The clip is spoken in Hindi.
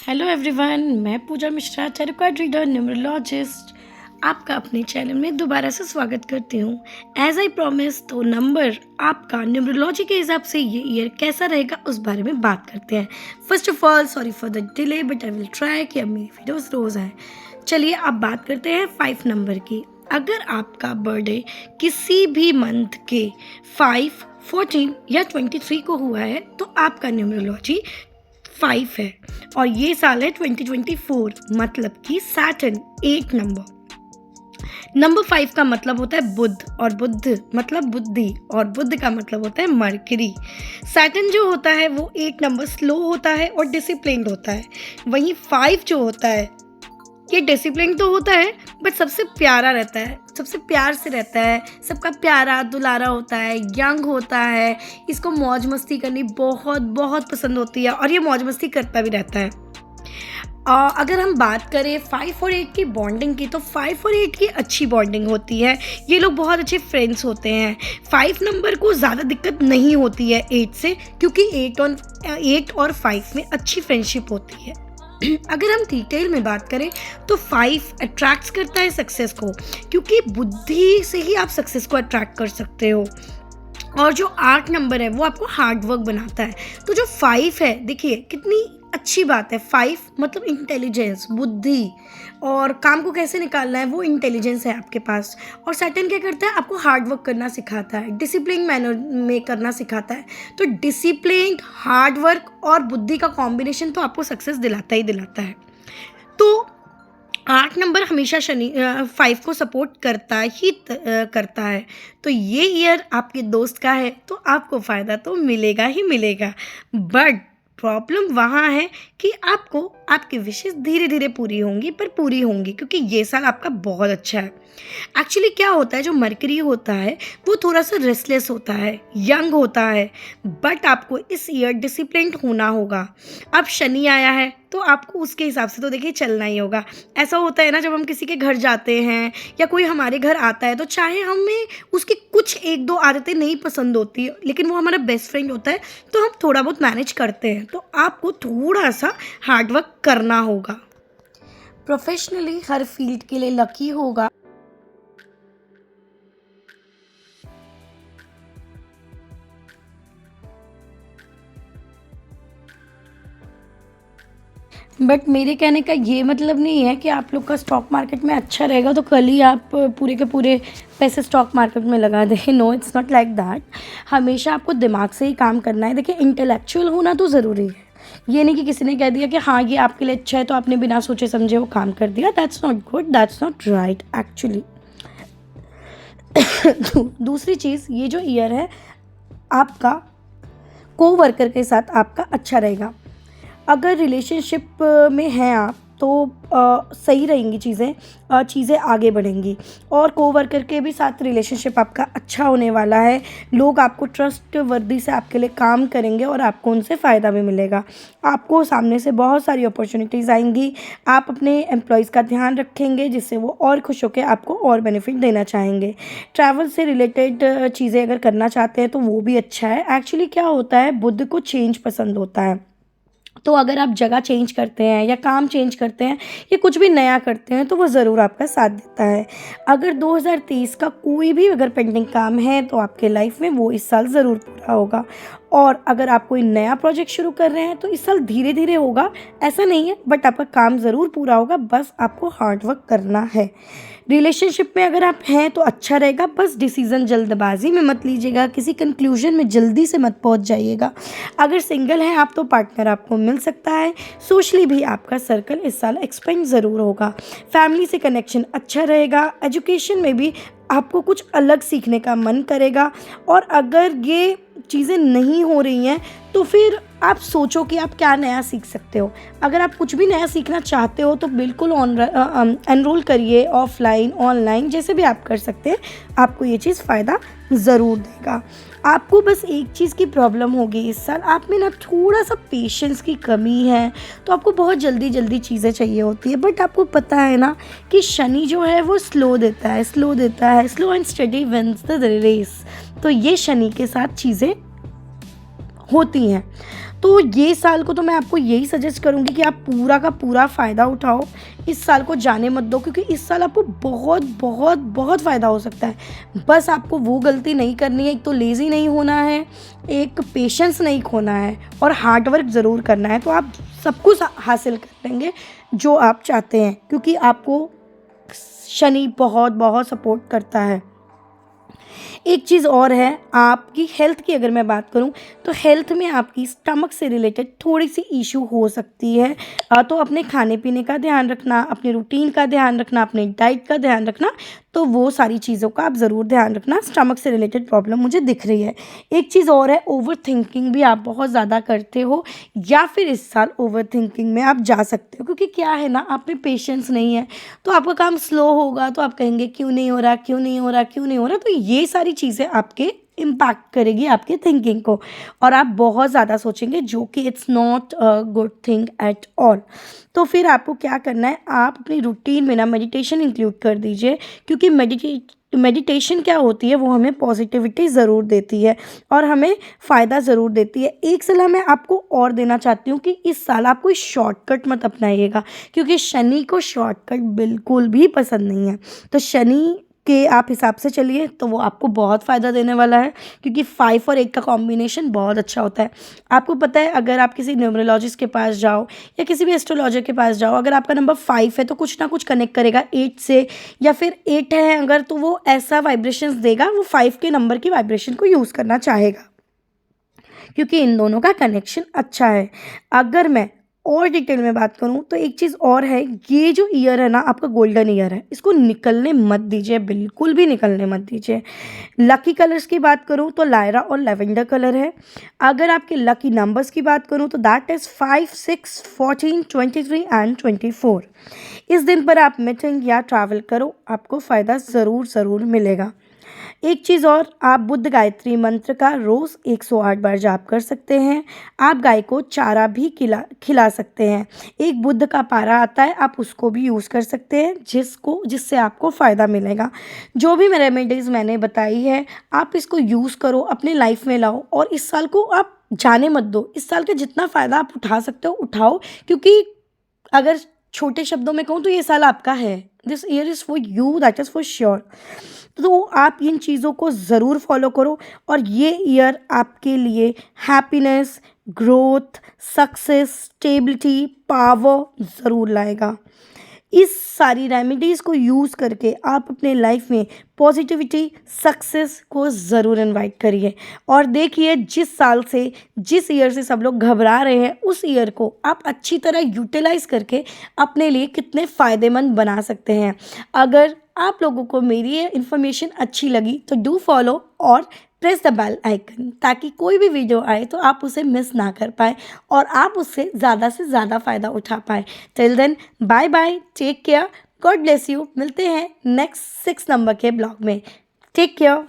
हेलो एवरीवन, मैं Pooja Mishra, tarot card reader, numerologist, आपका अपने चैनल में दोबारा से स्वागत करती हूँ। एज आई प्रॉमिस, तो नंबर आपका न्यूमरोलॉजी के हिसाब से ये ईयर कैसा रहेगा उस बारे में बात करते हैं। First of all sorry for the delay, but I will try कि अब मेरी वीडियोस रोज़ आए। चलिए अब बात करते हैं 5 नंबर की। अगर आपका बर्थडे किसी भी मंथ के 5, 14 या 23 को हुआ है तो आपका न्यूमरोलॉजी 5 है और ये साल है 2024, मतलब कि सैटर्न 8 नंबर 5 का मतलब होता है बुध, और बुध मतलब बुद्धि, और बुध का मतलब होता है मरकरी। सैटर्न जो होता है वो 8 नंबर स्लो होता है और डिसिप्लिन्ड होता है। वहीं 5 जो होता है ये डिसिप्लिन तो होता है बट सबसे प्यारा रहता है, सबसे प्यार से रहता है, सबका प्यारा दुलारा होता है, यंग होता है। इसको मौज मस्ती करनी बहुत बहुत पसंद होती है और ये मौज मस्ती करता भी रहता है। अगर हम बात करें 5 और 8 की बॉन्डिंग की, तो 5 और 8 की अच्छी बॉन्डिंग होती है। ये लोग बहुत अच्छे फ्रेंड्स होते हैं। 5 नंबर को ज़्यादा दिक्कत नहीं होती है 8 से, क्योंकि 8 और 5 में अच्छी फ्रेंडशिप होती है। अगर हम डिटेल में बात करें तो 5 अट्रैक्ट करता है सक्सेस को, क्योंकि बुद्धि से ही आप सक्सेस को अट्रैक्ट कर सकते हो। और जो 8 नंबर है वो आपको हार्ड वर्क बनाता है। तो जो 5 है, देखिए कितनी अच्छी बात है। 5 मतलब इंटेलिजेंस, बुद्धि, और काम को कैसे निकालना है वो इंटेलिजेंस है आपके पास। और सैटर्न क्या करता है, आपको हार्ड वर्क करना सिखाता है, डिसिप्लिन मैनर में करना सिखाता है। तो डिसिप्लिन, हार्ड वर्क और बुद्धि का कॉम्बिनेशन तो आपको सक्सेस दिलाता ही दिलाता है। तो 8 नंबर हमेशा 5 को सपोर्ट करता है। तो ये ईयर आपके दोस्त का है तो आपको फ़ायदा तो मिलेगा ही मिलेगा। बट प्रॉब्लम वहाँ है कि आपको आपकी विशेष धीरे धीरे पूरी होंगी, पर पूरी होंगी, क्योंकि ये साल आपका बहुत अच्छा है। एक्चुअली क्या होता है, जो मरकरी होता है वो थोड़ा सा रेस्टलेस होता है, यंग होता है, बट आपको इस ईयर डिसिप्लिन्ड होना होगा। अब शनि आया है तो आपको उसके हिसाब से तो देखिए चलना ही होगा। ऐसा होता है ना, जब हम किसी के घर जाते हैं या कोई हमारे घर आता है, तो चाहे हमें उसकी कुछ 1-2 आदतें नहीं पसंद होती, लेकिन वो हमारा बेस्ट फ्रेंड होता है तो हम थोड़ा बहुत मैनेज करते हैं। तो आपको थोड़ा सा हार्डवर्क करना होगा। प्रोफेशनली हर फील्ड के लिए लकी होगा। बट मेरे कहने का ये मतलब नहीं है कि आप लोग का स्टॉक मार्केट में अच्छा रहेगा तो कल ही आप पूरे के पूरे पैसे स्टॉक मार्केट में लगा दें। No, it's not like that. हमेशा आपको दिमाग से ही काम करना है। देखिए, इंटेलेक्चुअल होना तो ज़रूरी है। ये नहीं कि किसी ने कह दिया कि हाँ ये आपके लिए अच्छा है तो आपने बिना सोचे समझे वो काम कर दिया। That's not good, that's not right actually. दूसरी चीज़, ये जो ईयर है आपका को वर्कर के साथ आपका अच्छा रहेगा। अगर रिलेशनशिप में हैं आप तो सही रहेंगी चीज़ें आगे बढ़ेंगी। और कोवर्कर के भी साथ रिलेशनशिप आपका अच्छा होने वाला है। लोग आपको ट्रस्ट वर्दी से आपके लिए काम करेंगे और आपको उनसे फ़ायदा भी मिलेगा। आपको सामने से बहुत सारी अपॉर्चुनिटीज़ आएंगी। आप अपने एम्प्लॉयज़ का ध्यान रखेंगे जिससे वो और खुश होकर आपको और बेनिफिट देना चाहेंगे। ट्रैवल से रिलेटेड चीज़ें अगर करना चाहते हैं तो वो भी अच्छा है। एक्चुअली क्या होता है, बुध को चेंज पसंद होता है। तो अगर आप जगह चेंज करते हैं या काम चेंज करते हैं या कुछ भी नया करते हैं तो वो ज़रूर आपका साथ देता है। अगर 2023 का कोई भी अगर पेंडिंग काम है तो आपके लाइफ में वो इस साल ज़रूर पूरा होगा। और अगर आप कोई नया प्रोजेक्ट शुरू कर रहे हैं तो इस साल धीरे धीरे होगा, ऐसा नहीं है, बट आपका काम ज़रूर पूरा होगा। बस आपको हार्डवर्क करना है। रिलेशनशिप में अगर आप हैं तो अच्छा रहेगा, बस डिसीज़न जल्दबाजी में मत लीजिएगा, किसी कंक्लूजन में जल्दी से मत पहुंच जाइएगा। अगर सिंगल हैं आप तो पार्टनर आपको मिल सकता है। सोशली भी आपका सर्कल इस साल एक्सपेंड ज़रूर होगा। फैमिली से कनेक्शन अच्छा रहेगा। एजुकेशन में भी आपको कुछ अलग सीखने का मन करेगा। और अगर ये चीज़ें नहीं हो रही हैं तो फिर आप सोचो कि आप क्या नया सीख सकते हो। अगर आप कुछ भी नया सीखना चाहते हो तो बिल्कुल एनरोल करिए, ऑफलाइन ऑनलाइन जैसे भी आप कर सकते हैं। आपको ये चीज़ फ़ायदा ज़रूर देगा। आपको बस एक चीज़ की प्रॉब्लम होगी इस साल, आप में ना थोड़ा सा पेशेंस की कमी है। तो आपको बहुत जल्दी जल्दी चीज़ें चाहिए होती है। बट आपको पता है ना कि शनि जो है वो स्लो देता है, slow and steady wins the race. तो ये शनि के साथ चीज़ें होती हैं। तो ये साल को तो मैं आपको यही सजेस्ट करूँगी कि आप पूरा का पूरा फ़ायदा उठाओ, इस साल को जाने मत दो, क्योंकि इस साल आपको बहुत बहुत बहुत फ़ायदा हो सकता है। बस आपको वो गलती नहीं करनी है, एक तो लेज़ी नहीं होना है, एक पेशेंस नहीं खोना है और हार्ड वर्क ज़रूर करना है, तो आप सब कुछ हासिल कर लेंगे जो आप चाहते हैं, क्योंकि आपको शनि बहुत बहुत सपोर्ट करता है। एक चीज़ और है, आपकी हेल्थ की अगर मैं बात करूं तो हेल्थ में आपकी स्टमक से रिलेटेड थोड़ी सी इशू हो सकती है। तो अपने खाने पीने का ध्यान रखना, अपने रूटीन का ध्यान रखना, अपने डाइट का ध्यान रखना, तो वो सारी चीज़ों का आप ज़रूर ध्यान रखना। स्टमक से रिलेटेड प्रॉब्लम मुझे दिख रही है। एक चीज़ और है, ओवर थिंकिंग भी आप बहुत ज़्यादा करते हो, या फिर इस साल ओवर थिंकिंग में आप जा सकते हो, क्योंकि क्या है ना, आप में पेशेंस नहीं है, तो आपका काम स्लो होगा, तो आप कहेंगे क्यों नहीं हो रहा, क्यों नहीं हो रहा, क्यों नहीं हो रहा। तो ये सारी चीज़ें आपके इम्पैक्ट करेगी आपके थिंकिंग को, और आप बहुत ज़्यादा सोचेंगे, जो कि it's not a good thing at all. तो फिर आपको क्या करना है, आप अपनी रूटीन में ना मेडिटेशन इंक्लूड कर दीजिए, क्योंकि मेडिटेशन क्या होती है, वो हमें पॉजिटिविटी ज़रूर देती है और हमें फ़ायदा ज़रूर देती है। एक सलाह मैं आपको और देना चाहती हूँ कि इस साल आप कोई शॉर्टकट मत अपनाइएगा, क्योंकि शनि को शॉर्टकट बिल्कुल भी पसंद नहीं है। तो शनि के आप हिसाब से चलिए, तो वो आपको बहुत फ़ायदा देने वाला है, क्योंकि 5 और 8 का कॉम्बिनेशन बहुत अच्छा होता है। आपको पता है, अगर आप किसी न्यूमरोलॉजिस्ट के पास जाओ या किसी भी एस्ट्रोलॉजर के पास जाओ, अगर आपका नंबर 5 है तो कुछ ना कुछ कनेक्ट करेगा 8 से, या फिर 8 है अगर, तो वो ऐसा वाइब्रेशंस देगा, वो 5 के नंबर की वाइब्रेशन को यूज़ करना चाहेगा, क्योंकि इन दोनों का कनेक्शन अच्छा है। अगर मैं और डिटेल में बात करूं तो एक चीज़ और है, ये जो ईयर है ना आपका गोल्डन ईयर है, इसको निकलने मत दीजिए, बिल्कुल भी निकलने मत दीजिए। लकी कलर्स की बात करूं तो लायरा और लेवेंडर कलर है। अगर आपके लकी नंबर्स की बात करूं तो दैट इज़ 5, 6, 14, 23 एंड 24। इस दिन पर आप मीटिंग या ट्रैवल करो, आपको फ़ायदा ज़रूर ज़रूर मिलेगा। एक चीज़ और, आप बुद्ध गायत्री मंत्र का रोज़ 108 बार जाप कर सकते हैं। आप गाय को चारा भी खिला सकते हैं। एक बुद्ध का पारा आता है, आप उसको भी यूज़ कर सकते हैं, जिससे आपको फ़ायदा मिलेगा। जो भी मैं रेमेडीज़ मैंने बताई है, आप इसको यूज़ करो, अपने लाइफ में लाओ, और इस साल को आप जाने मत दो। इस साल का जितना फ़ायदा आप उठा सकते हो उठाओ, क्योंकि अगर छोटे शब्दों में कहूँ तो ये साल आपका है। This year is for you, that is for sure. तो आप इन चीज़ों को ज़रूर फॉलो करो, और ये ईयर आपके लिए happiness, growth, success, stability, power ज़रूर लाएगा। इस सारी रेमेडीज़ को यूज़ करके आप अपने लाइफ में पॉजिटिविटी, सक्सेस को ज़रूर इनवाइट करिए, और देखिए जिस ईयर से सब लोग घबरा रहे हैं, उस ईयर को आप अच्छी तरह यूटिलाइज़ करके अपने लिए कितने फ़ायदेमंद बना सकते हैं। अगर आप लोगों को मेरी ये इन्फॉर्मेशन अच्छी लगी तो डू फॉलो और प्रेस द बेल आइकन, ताकि कोई भी वीडियो आए तो आप उसे मिस ना कर पाए और आप उससे ज़्यादा से ज़्यादा फ़ायदा उठा पाए। Till then, bye bye, take care, God bless you. मिलते हैं नेक्स्ट 6 नंबर के ब्लॉग में। Take care.